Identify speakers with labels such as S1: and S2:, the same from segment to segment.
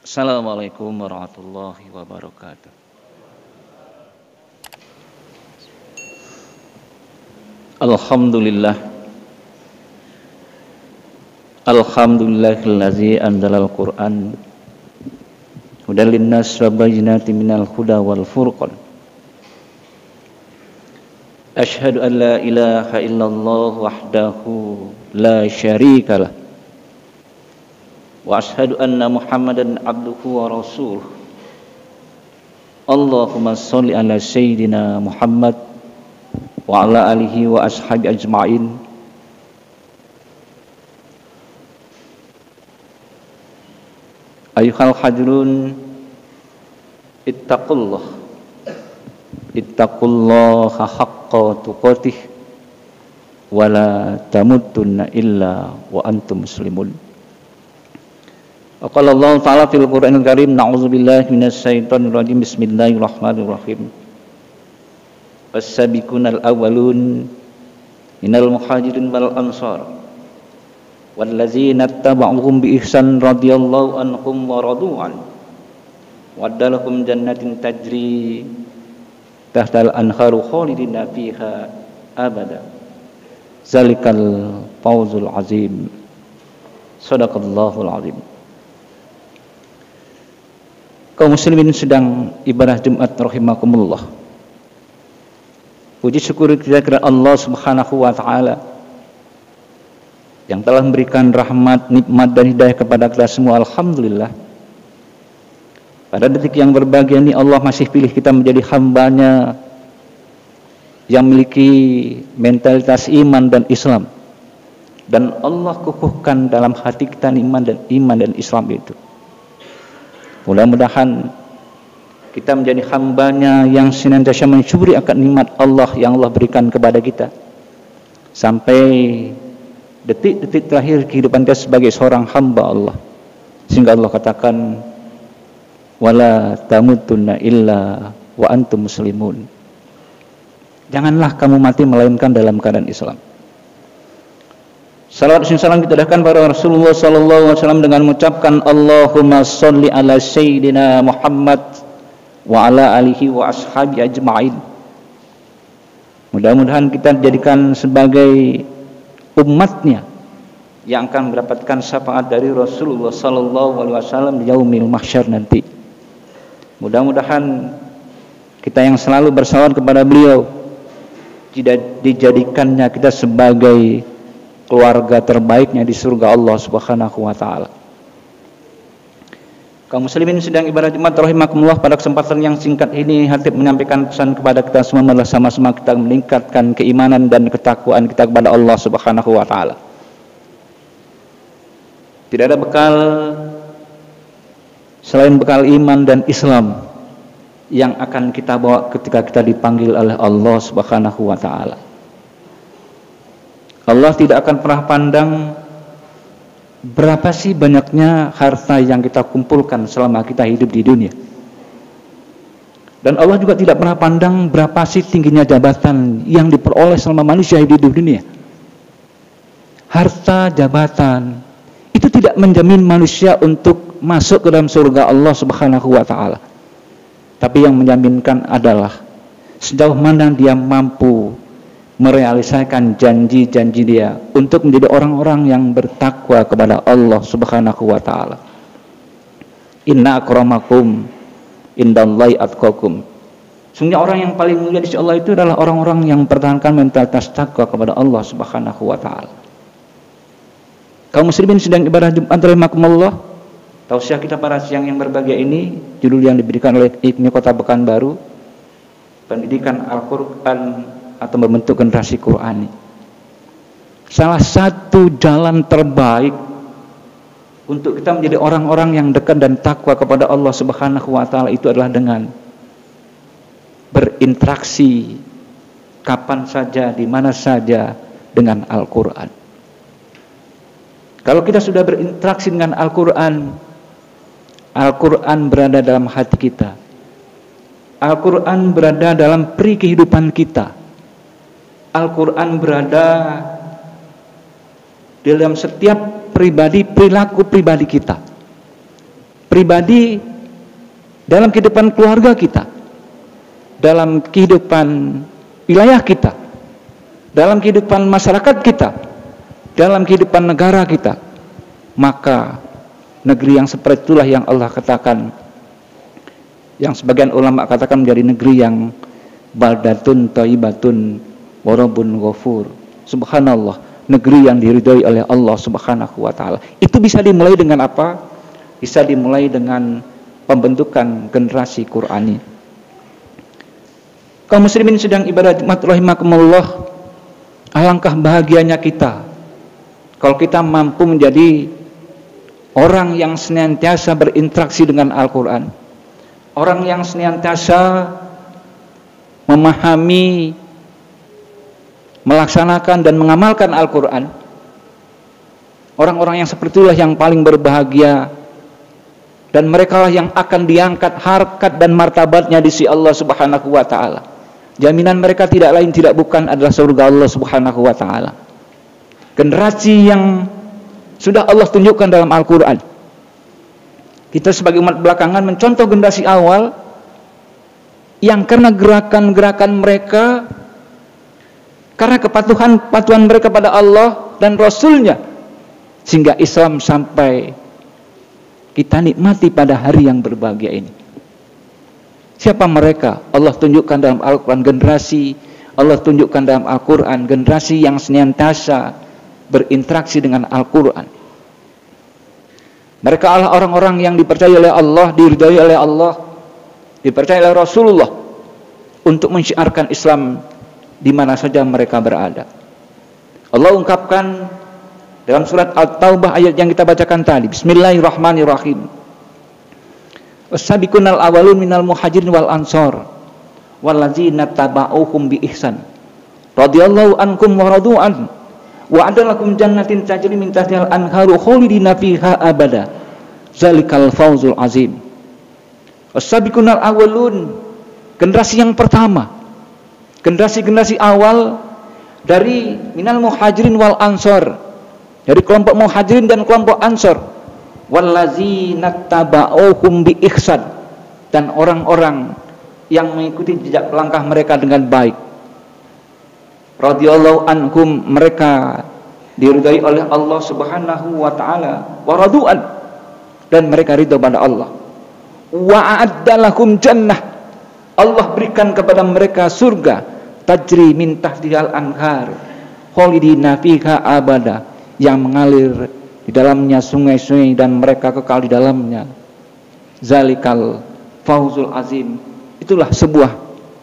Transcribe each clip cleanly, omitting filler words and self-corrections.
S1: Assalamualaikum warahmatullahi wabarakatuh. Alhamdulillah. Alhamdulillahillazi anzalal Qur'an hudan linnas wa bayyinatin minal huda wal furqan. Asyhadu an la ilaha illallah wahdahu la syarikalah. Wa asyhadu anna Muhammadan abduhu wa rasuluh. Allahumma sholli ala sayyidina Muhammad wa ala alihi wa ashabi ajma'in. Ayuhal hadirun, ittaqullaha haqqa tuqatih wa la tamutunna illa wa antum muslimun. Qala Allah Ta'ala fil Qur'anil Karim, na'udzubillahi minasyaitonir rajim, bismillahirrahmanirrahim. As-sabiqunal awwalun minal muhajirin wal ansar wallazina ittaba'uhum bi ihsan radhiyallahu anhum wa radu'an waddalahum jannatin tajri tahtal anharu khalidina fiha abada zalikal fawzul azim. Shadaqallahul azim. Kaum muslimin sedang ibadah Jumat rahimakumullah. Puji syukur kita kepada Allah Subhanahu wa taala yang telah memberikan rahmat, nikmat dan hidayah kepada kita semua. Alhamdulillah. Pada detik yang berbahagia ini Allah masih pilih kita menjadi hambanya yang memiliki mentalitas iman dan Islam. Dan Allah kukuhkan dalam hati kita iman dan Islam itu. Mudah-mudahan kita menjadi hambanya yang senantiasa mensyukuri akan nikmat Allah yang Allah berikan kepada kita sampai detik-detik terakhir kehidupan kita sebagai seorang hamba Allah, sehingga Allah katakan wala tamutunna illa wa antum muslimun. Janganlah kamu mati melainkan dalam keadaan Islam. Salawat dan salam kita dahkan pada Rasulullah sallallahu alaihi wasallam dengan mengucapkan Allahumma sholli ala sayyidina Muhammad wa ala alihi wa ashabi ajma'in. Mudah-mudahan kita dijadikan sebagai umatnya yang akan mendapatkan syafaat dari Rasulullah sallallahu alaihi wasallam di yaumil mahsyar nanti. Mudah-mudahan kita yang selalu bersalawat kepada beliau dijadikannya kita sebagai keluarga terbaiknya di surga Allah Subhanahu wa taala. Kaum muslimin sedang ibadah Jumat rahimakumullah, pada kesempatan yang singkat ini Hatib menyampaikan pesan kepada kita semua, adalah sama-sama kita meningkatkan keimanan dan ketakwaan kita kepada Allah Subhanahu wa taala. Tidak ada bekal selain bekal iman dan Islam yang akan kita bawa ketika kita dipanggil oleh Allah Subhanahu wa taala. Allah tidak akan pernah pandang berapa sih banyaknya harta yang kita kumpulkan selama kita hidup di dunia. Dan Allah juga tidak pernah pandang berapa sih tingginya jabatan yang diperoleh selama manusia hidup di dunia. Harta, jabatan itu tidak menjamin manusia untuk masuk ke dalam surga Allah Subhanahu wa taala. Tapi yang menjaminkan adalah sejauh mana dia mampu merealisasikan janji-janji dia untuk menjadi orang-orang yang bertakwa kepada Allah Subhanahu wa taala. Inna akramakum indallahi atqakum. Sungguhnya orang yang paling mulia di sisi Allah itu adalah orang-orang yang mempertahankan mentalitas takwa kepada Allah Subhanahu wa taala. Kaum muslimin sedang ibadah Jumat rahimakumullah. Tausiah kita pada siang yang berbahagia ini, judul yang diberikan oleh IPMI Kota Pekanbaru, pendidikan Al-Qur'an atau membentuk generasi Qur'ani. Salah satu jalan terbaik untuk kita menjadi orang-orang yang dekat dan takwa kepada Allah Subhanahu wa taala itu adalah dengan berinteraksi kapan saja, di mana saja dengan Al-Qur'an. Kalau kita sudah berinteraksi dengan Al-Qur'an, Al-Qur'an berada dalam hati kita. Al-Qur'an berada dalam peri kehidupan kita. Al-Quran berada dalam setiap perilaku pribadi kita. pribadi, dalam kehidupan keluarga kita, dalam kehidupan wilayah kita, dalam kehidupan masyarakat kita, dalam kehidupan negara kita. Maka negeri yang seperti itulah yang Allah katakan, yang sebagian ulama katakan menjadi negeri yang baldatun thayyibatun wa rabbun ghafur. Subhanallah, negeri yang diridhoi oleh Allah Subhanahu wa taala. Itu bisa dimulai dengan apa? Bisa dimulai dengan pembentukan generasi Qur'ani. Kaum muslimin sedang ibadah Jumat rahimakumullah, alangkah bahagianya kita kalau kita mampu menjadi orang yang senantiasa berinteraksi dengan Al-Quran, orang yang senantiasa memahami, melaksanakan dan mengamalkan Al-Quran. Orang-orang yang seperti itulah yang paling berbahagia, dan mereka lah yang akan diangkat harkat dan martabatnya di sisi Allah Subhanahu wa taala. Jaminan mereka tidak lain tidak bukan adalah surga Allah Subhanahu wa taala. Generasi yang sudah Allah tunjukkan dalam Al-Quran. Kita sebagai umat belakangan mencontoh generasi awal yang karena gerakan-gerakan mereka, karena kepatuhan mereka pada Allah dan Rasulnya, sehingga Islam sampai kita nikmati pada hari yang berbahagia ini. Siapa mereka? Allah tunjukkan dalam Al-Quran generasi, Allah tunjukkan dalam Al-Quran generasi yang senantiasa berinteraksi dengan Al-Quran. Mereka adalah orang-orang yang dipercaya oleh Allah, diridhai oleh Allah, dipercaya oleh Rasulullah untuk mensyiarkan Islam di mana saja mereka berada. Allah ungkapkan dalam surat At-Taubah ayat yang kita bacakan tadi. Bismillahirrahmanirrahim. Was-sabiqunal awwalun minal muhajirin wal ansor walladzina tabauhum bi ihsan radhiyallahu ankum wa radu an wa adalakum jannatin tajri min tahtihal anharu khalidina fiha abada zalikal fawzul azim. Was-sabiqunal awwalun, generasi yang pertama, generasi awal dari minal muhajirin wal ansor, dari kelompok muhajirin dan kelompok ansor, wallazina tabauhum bi ihsan, dan orang-orang yang mengikuti jejak langkah mereka dengan baik. Radhiyallahu anhum, mereka diridhai oleh Allah Subhanahu wa taala, wa radu'an, dan mereka ridha pada Allah. Wa a'addalakum jannah, Allah berikan kepada mereka surga, tajri min tahtihal anhar khalidina fiha abada, yang mengalir di dalamnya sungai-sungai dan mereka kekal di dalamnya. Zalikal fawzul azim, itulah sebuah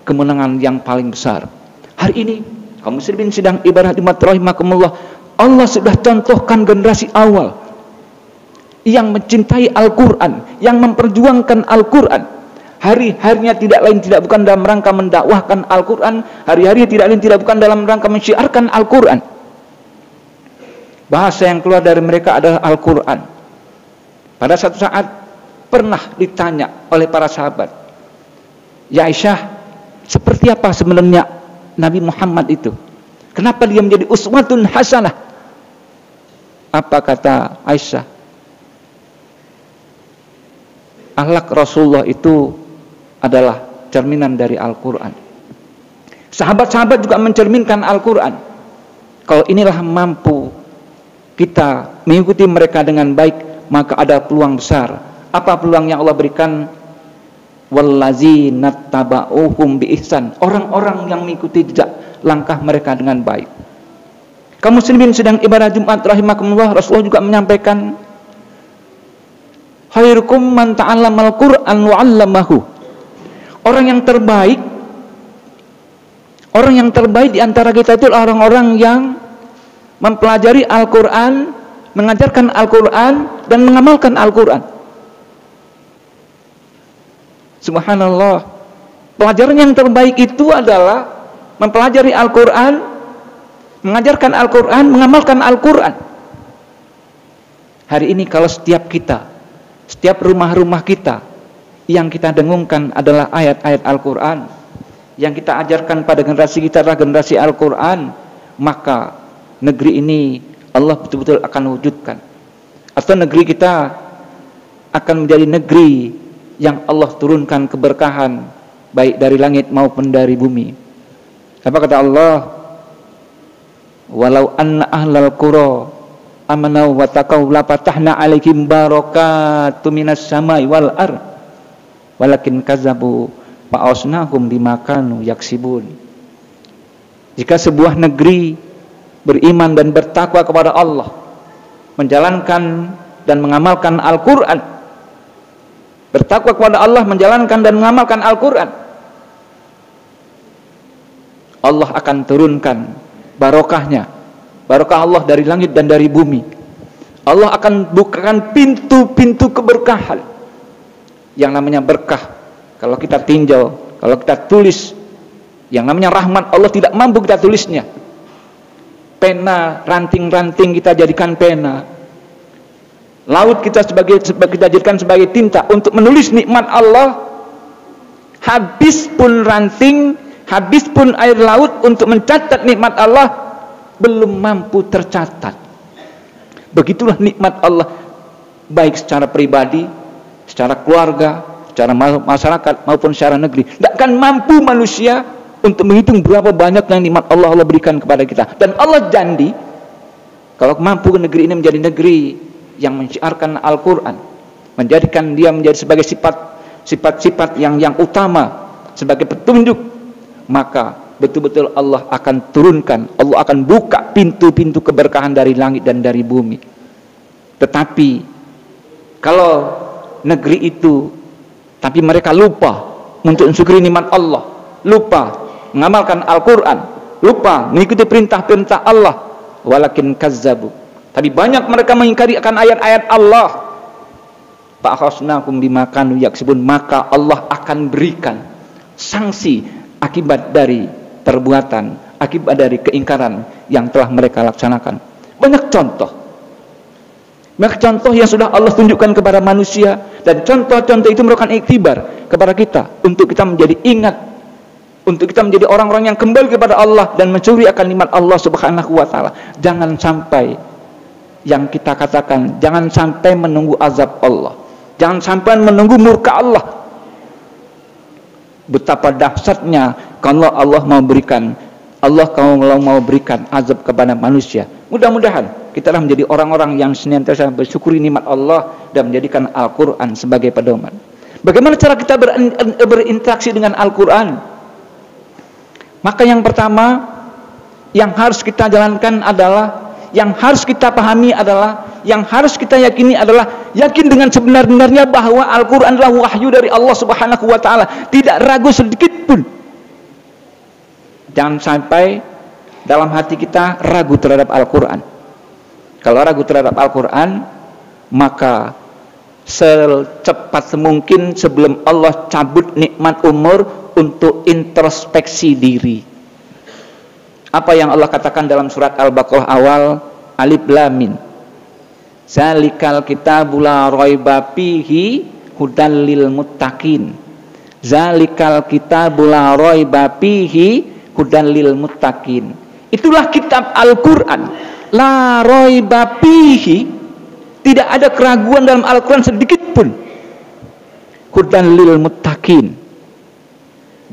S1: kemenangan yang paling besar. Hari ini kaum muslimin sedang ibadah Jumat rahimakumullah, Allah sudah contohkan generasi awal yang mencintai Al-Quran, yang memperjuangkan Al-Quran. Hari-harinya tidak lain tidak bukan dalam rangka mendakwahkan Al-Quran, hari-harinya tidak lain tidak bukan dalam rangka mensyiarkan Al-Quran. Bahasa yang keluar dari mereka adalah Al-Quran. Pada satu saat pernah ditanya oleh para sahabat, ya Aisyah, seperti apa sebenarnya Nabi Muhammad itu? Kenapa dia menjadi uswatun hasanah? Apa kata Aisyah? Akhlak Rasulullah itu adalah cerminan dari Al-Quran. Sahabat-sahabat juga mencerminkan Al-Quran. Kalau inilah mampu kita mengikuti mereka dengan baik, maka ada peluang besar. Apa peluang yang Allah berikan? Wallazina tabauhum bi ihsan, orang-orang yang mengikuti jejak langkah mereka dengan baik. Kaum muslimin sedang ibadah Jumat rahimakumullah, Rasulullah juga menyampaikan, khairukum man ta'allamal Qur'an wa 'allamahu. Orang yang terbaik di antara kita itu orang-orang yang mempelajari Al-Quran, mengajarkan Al-Quran, dan mengamalkan Al-Quran. Subhanallah, pelajaran yang terbaik itu adalah mempelajari Al-Quran, mengajarkan Al-Quran, mengamalkan Al-Quran. Hari ini kalau setiap kita, setiap rumah-rumah kita, yang kita dengungkan adalah ayat-ayat Al-Quran, yang kita ajarkan pada generasi kita adalah generasi Al-Quran, maka negeri ini Allah betul-betul akan wujudkan. Atau negeri kita akan menjadi negeri yang Allah turunkan keberkahan baik dari langit maupun dari bumi. Apa kata Allah? Walau anna ahlal qura amanu wa taqaw la fatahna 'alaihim barakatun minas samai wal ard walakin kazzabu fa asnahum bima kanu yaksibun. Jika sebuah negeri beriman dan bertakwa kepada Allah, menjalankan dan mengamalkan Al-Qur'an, bertakwa kepada Allah, menjalankan dan mengamalkan Al-Qur'an, Allah akan turunkan barokahnya, barokah Allah dari langit dan dari bumi. Allah akan bukakan pintu-pintu keberkahan. Yang namanya berkah, kalau kita tinjau, kalau kita tulis, yang namanya rahmat Allah tidak mampu kita tulisnya. Pena, ranting-ranting kita jadikan pena. Laut kita kita jadikan sebagai tinta untuk menulis nikmat Allah. Habis pun ranting, habis pun air laut untuk mencatat nikmat Allah, belum mampu tercatat. Begitulah nikmat Allah, baik secara pribadi, secara keluarga, secara masyarakat maupun secara negeri. Tidak akan mampu manusia untuk menghitung berapa banyak yang nikmat Allah berikan kepada kita. Dan Allah janji, kalau mampu negeri ini menjadi negeri yang menciarkan Al-Quran, menjadikan dia menjadi sebagai sifat-sifat yang utama, sebagai petunjuk, maka betul-betul Allah akan turunkan, Allah akan buka pintu-pintu keberkahan dari langit dan dari bumi. Tetapi kalau negeri itu, tapi mereka lupa untuk mensyukuri nikmat Allah, lupa mengamalkan Al-Quran, lupa mengikuti perintah-perintah Allah, walakin kazzabu, tapi banyak mereka mengingkari akan ayat-ayat Allah, fa'akhasnahum bima kanu yaksibun, maka Allah akan berikan sanksi akibat dari perbuatan, akibat dari keingkaran yang telah mereka laksanakan. Banyak contoh yang sudah Allah tunjukkan kepada manusia, dan contoh-contoh itu merupakan iktibar kepada kita untuk kita menjadi ingat, untuk kita menjadi orang-orang yang kembali kepada Allah dan mencuri akan nikmat Allah Subhanahu wa taala. Jangan sampai yang kita katakan, jangan sampai menunggu azab Allah, jangan sampai menunggu murka Allah. Betapa dahsyatnya kalau Allah mau berikan azab kepada manusia. Mudah-mudahan kita menjadi orang-orang yang senantiasa bersyukuri nikmat Allah dan menjadikan Al-Quran sebagai pedoman. Bagaimana cara kita berinteraksi dengan Al-Quran? Maka yang pertama yang harus kita jalankan adalah, yang harus kita pahami adalah, yang harus kita yakini adalah, yakin dengan sebenar-benarnya bahwa Al-Quran adalah wahyu dari Allah Subhanahu wa ta'ala. Tidak ragu sedikit pun. Jangan sampai dalam hati kita ragu terhadap Al-Quran. Kalau ragu terhadap Al-Quran, maka secepat mungkin sebelum Allah cabut nikmat umur, untuk introspeksi diri. Apa yang Allah katakan dalam surat Al-Baqarah awal, Alif Lam Mim, zalikal kitabul la raiba fihi hudal lil muttaqin. Zalikal kitabul la raiba fihi hudal lil muttaqin. Itulah kitab Al-Quran, la raiba fihi, tidak ada keraguan dalam Al-Quran sedikit pun. Hudal lil muttaqin.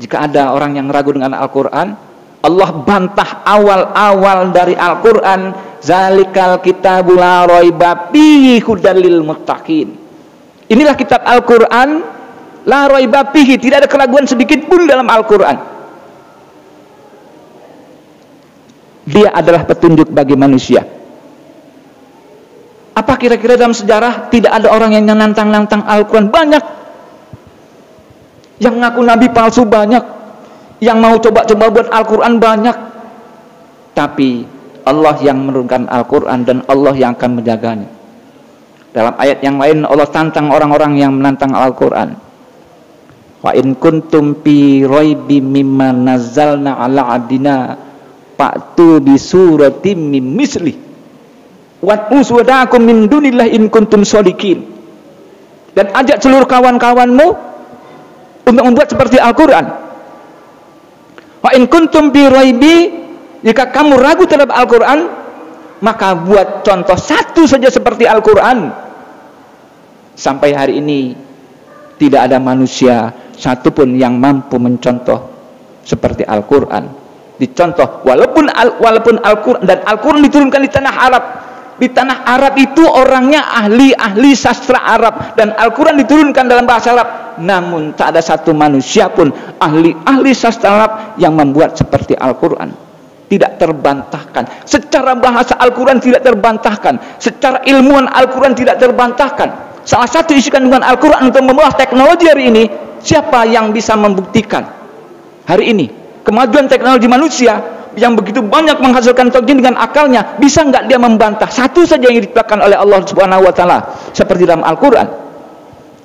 S1: Jika ada orang yang ragu dengan Al-Quran, Allah bantah awal-awal dari Al-Quran, zalikal kitabul la raiba fihi hudal lil muttaqin. Inilah kitab Al-Quran, la raiba fihi, tidak ada keraguan sedikit pun dalam Al-Quran. Dia adalah petunjuk bagi manusia. Apa kira-kira dalam sejarah tidak ada orang yang nantang-nantang Al-Quran? Banyak. Yang ngaku nabi palsu banyak, yang mau coba-coba buat Al-Quran banyak. Tapi Allah yang menurunkan Al-Quran dan Allah yang akan menjaganya. Dalam ayat yang lain Allah tantang orang-orang yang menantang Al-Quran. Wa in kuntum fi raibim mimma nazzalna ala abdina fa'tu bi suratim mim misli wad'u syuhada'akum min dunillahi in kuntum shadiqin. Dan ajak seluruh kawan-kawanmu untuk membuat seperti Al-Quran. Wa in kuntum bi raibi, jika kamu ragu terhadap Al-Quran, maka buat contoh satu saja seperti Al-Quran. Sampai hari ini tidak ada manusia satupun yang mampu mencontoh seperti Al-Quran. Dicontoh walaupun Al-Quran, dan Al-Quran diturunkan di tanah Arab. Di tanah Arab itu orangnya ahli sastra Arab, dan Al-Quran diturunkan dalam bahasa Arab. Namun tak ada satu manusia pun ahli sastra Arab yang membuat seperti Al-Quran. Tidak terbantahkan. Secara bahasa Al-Quran tidak terbantahkan. Secara ilmuwan Al-Quran tidak terbantahkan. Salah satu isi kandungan Al-Quran untuk membawa teknologi hari ini, siapa yang bisa membuktikan hari ini kemajuan teknologi manusia yang begitu banyak menghasilkan teknologi dengan akalnya, bisa nggak dia membantah satu saja yang diciptakan oleh Allah Subhanahu wa taala seperti dalam Al-Quran?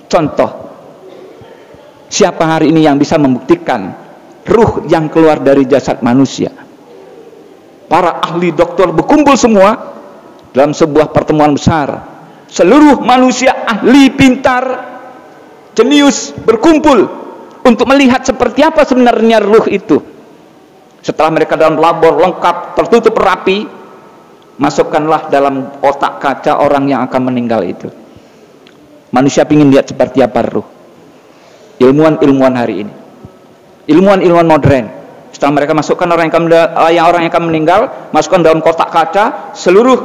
S1: Contoh, siapa hari ini yang bisa membuktikan ruh yang keluar dari jasad manusia? Para ahli dokter berkumpul semua dalam sebuah pertemuan besar. Seluruh manusia ahli, pintar, jenius berkumpul untuk melihat seperti apa sebenarnya ruh itu. Setelah mereka dalam labor lengkap, tertutup rapi, masukkanlah dalam kotak kaca orang yang akan meninggal itu. Manusia ingin lihat seperti apa ruh. Ilmuwan hari ini, ilmuwan modern, setelah mereka masukkan orang yang akan meninggal, masukkan dalam kotak kaca, seluruh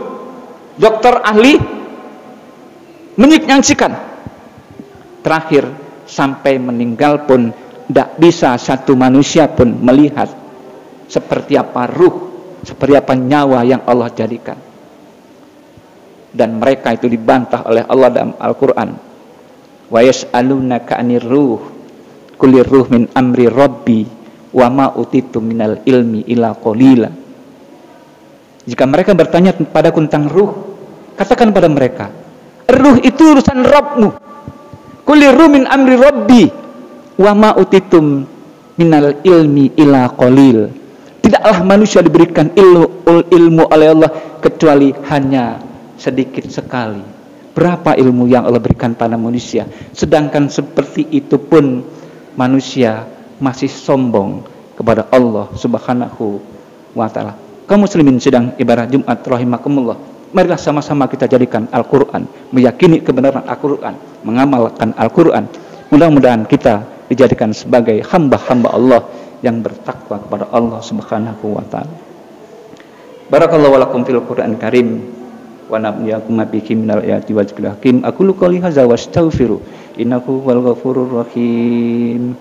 S1: dokter ahli menyaksikan. Terakhir sampai meninggal pun tidak bisa satu manusia pun melihat seperti apa ruh, seperti apa nyawa yang Allah jadikan. Dan mereka itu dibantah oleh Allah dalam Al-Quran. Wa yas'alunaka 'anir ruh qul ruh min amri rabbi wa ma utitu minal ilmi illa qalila. Jika mereka bertanya padaku tentang ruh, katakan pada mereka, ruh itu urusan Rabbmu. Qul ruh min amri rabbi wa ma utitum minal ilmi illa qalil. Tidaklah manusia diberikan ilmu oleh Allah kecuali hanya sedikit sekali. Berapa ilmu yang Allah berikan pada manusia? Sedangkan seperti itu pun manusia masih sombong kepada Allah Subhanahu wa taala. Kaum muslimin sedang ibadah Jumat rahimakumullah. Marilah sama-sama kita jadikan Al-Quran, meyakini kebenaran Al-Quran, mengamalkan Al-Quran. Mudah-mudahan kita dijadikan sebagai hamba-hamba Allah yang bertakwa kepada Allah Subhanahu wa taala. Barakallahu walakum fil Qur'an karim wa nabiyyakum bihi minal ayati wa dzikril hakim. Aqulu qouli hadza wa astaghfiru innahu wal ghafurur rahim.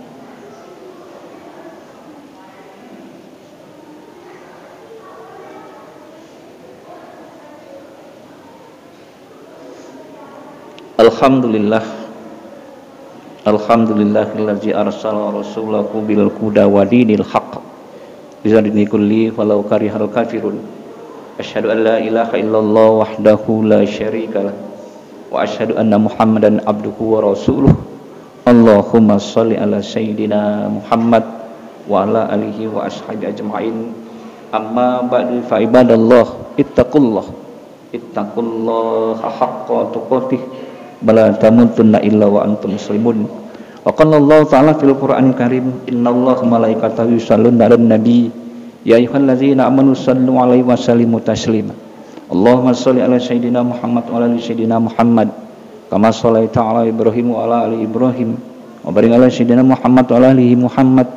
S1: Alhamdulillahillazi arsala rasulahu bil huda wa dinil haqq bizadni kulli walau karihal kafirun. Asyhadu an la ilaha illallah wahdahu la syarikalah wa asyhadu anna Muhammadan abduhu wa rasuluh. Allahumma shalli ala sayyidina Muhammad wa ala alihi wa ashabihi ajma'in. Amma ba'du fa ibadallah ittaqullaha haqqa tuqatih bala tamutunna illa wa antum muslimun. Wa qala Allah ta'ala fil Qur'anil Karim, innallaha malaikatahu yusholluna 'alan nabi ya ayyuhallazina amanu shallu 'alaihi wa sallimu taslima. Allahumma shalli ala sayyidina Muhammad wa ala ali sayyidina Muhammad kama shallaita 'ala Ibrahim wa ala ali Ibrahim wa barik ala sayyidina Muhammad wa ala ali Muhammad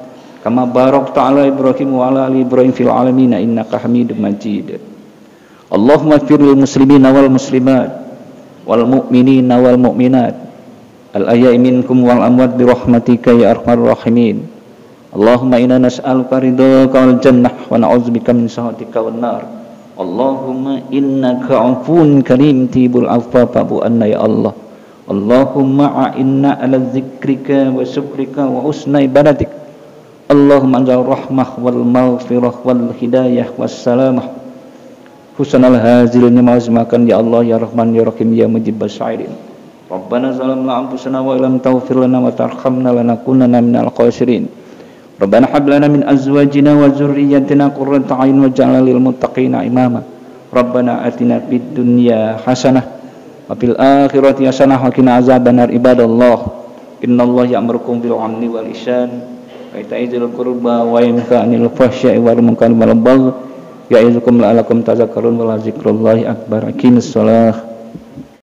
S1: kama barakta 'ala Ibrahim wa ala ali Ibrahim fil alamin innaka Hamidum Majid. Allahumma ighfir lil muslimina wal muslimat wal mu'minina wal mu'minat al ahya'i minkum wal amwat bi rahmatika ya arhamar rahimin. Allahumma inna nas'aluka ridhaka wal jannah wa na'udzubika min sakhatika wan nar. Allahumma innaka 'afuwun karim tibul afwa fa'fu anna ya Allah. Allahumma a'inna 'ala dzikrika wa syukrika wa husni ibadatik. Allahumma anzal rahmah wal maghfirah wal hidayah was salamah husnal hazilnya ma'azmakan ya Allah ya Rahman ya Rahim ya mujibas sya'irin. Rabbana zalamna anfusana wa illam taghfir lana wa tarhamna lanakunanna minal khasirin. Rabbana hab lana min azwajina wa dzurriyyatina qurrata a'yun waj'alna lil muttaqina imama. Rabbana atina fid dunya hasanah wa fil akhirati hasanah wa qina azabannar. Ibadallah innallaha ya'murukum bil 'adli wal ihsan wa ita'i dzil qurba wa yanha 'anil fahsya'i wal munkari wal baghi ya'izukum la'allakum tadhakkarun wa la dzikrullahi akbar. Aqimissalah.